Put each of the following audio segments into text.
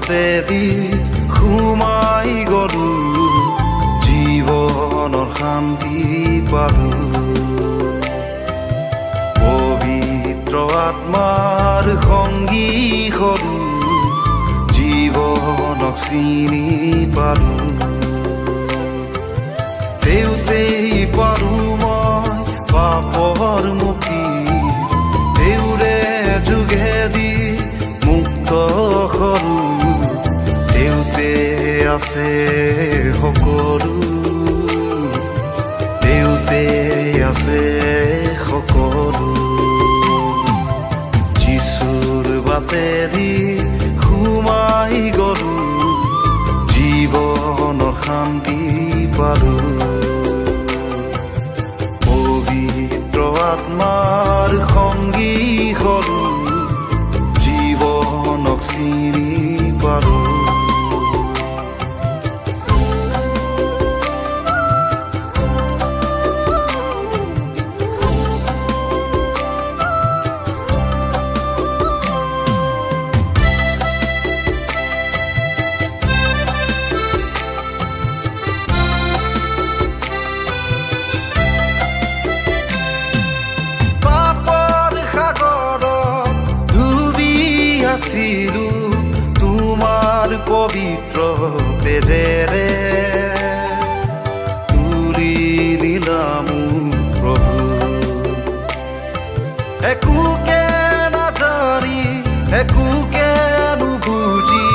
বাটেদি সোমাই গলো জীৱনৰ শান্তি পালো পবিত্ৰ আত্মাৰ সংগী হলো জীৱনক চিনি পালো দেউতেই পাৰো মই পাপৰ মুক্তি দেউৰে যোগেদি মুক্ত হলো দেউতে আছে সকলো দেউতে আছে সকলো যিশুৰ বাটেদি সোমাই গলো জীৱনৰ শান্তি পালো পবিত্ৰ আত্মাৰ সংগী হলো জীৱনক চিনি পালো আছিলো তোমাৰ পবিত্ৰ তেজেৰে তুলি দিলা মোক প্ৰভু একোকে নাজানি একোকে নুবুজি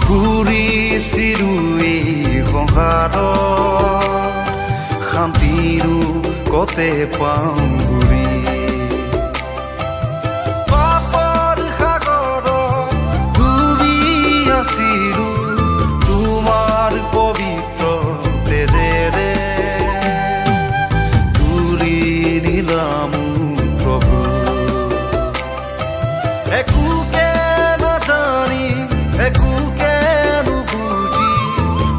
ঘূৰিছিলো এই সংসাৰত শান্তিৰো কতে পাওঁ ঘূৰি তোমাৰ পবিত্ৰ তেজেৰে তুলি নিলাম প্ৰভু একোকে নাজানি একোকে নুবুজি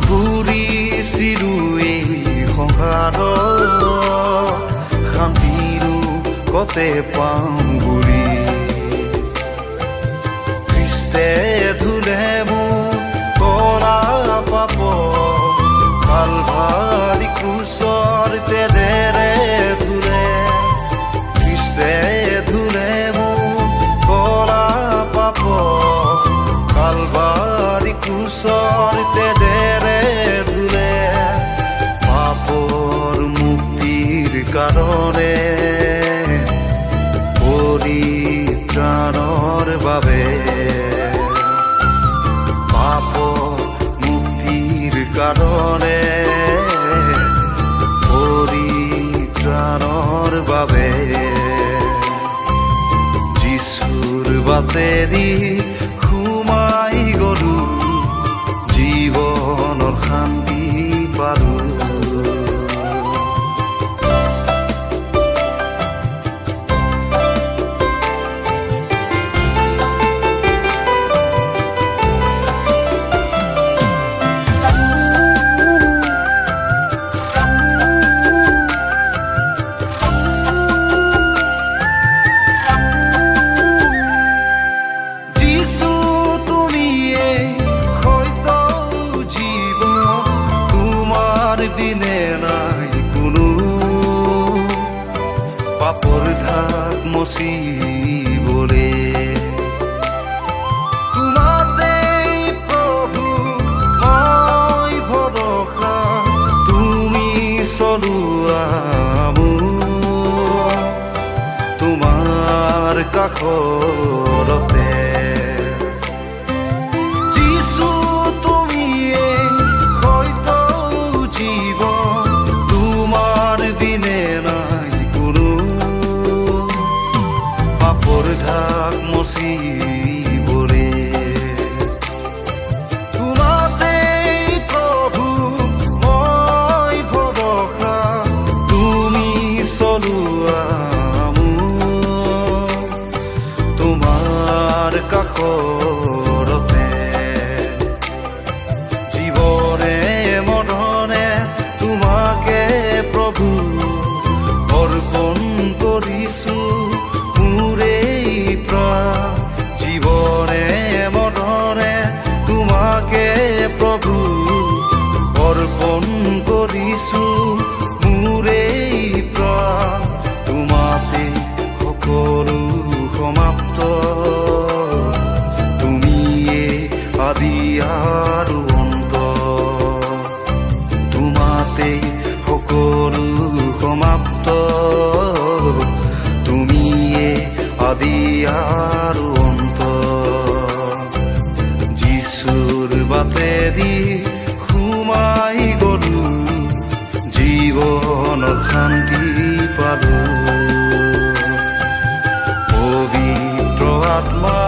ঘূৰিছিলো এই সংসাৰত শান্তিৰো কতে পাওঁ ঘূৰি খ্ৰীষ্টে ধুলে পাপ কালভাৰী ক্ৰুচৰ তেজেৰে ধুলে খ্ৰীষ্টে ধুলে মোক কৰা পাপ কালভাৰী ক্ৰুচৰ তেজেৰে ধুলে পাপৰ মুক্তিৰ কাৰণে পৰিত্ৰাণৰ বাবে কাৰণে পৰিত্ৰাণৰ বাবে যিশুৰ বাটেদি সোমাই গলো জীৱনৰ শান্তি পালো পাপৰ ধাক মচিবলে তোমাতে প্ৰভু মই ভৰসা তুমি চলোৱা তোমাৰ কাষৰতে যিছু তুমিয়ে হয়তো জীৱন তোমাৰ বিনে নাই পাপৰ ধাক মচিবলে তোমাতে প্ৰভু মই ভৰসা তুমি চলোৱা তোমাৰ আত্মা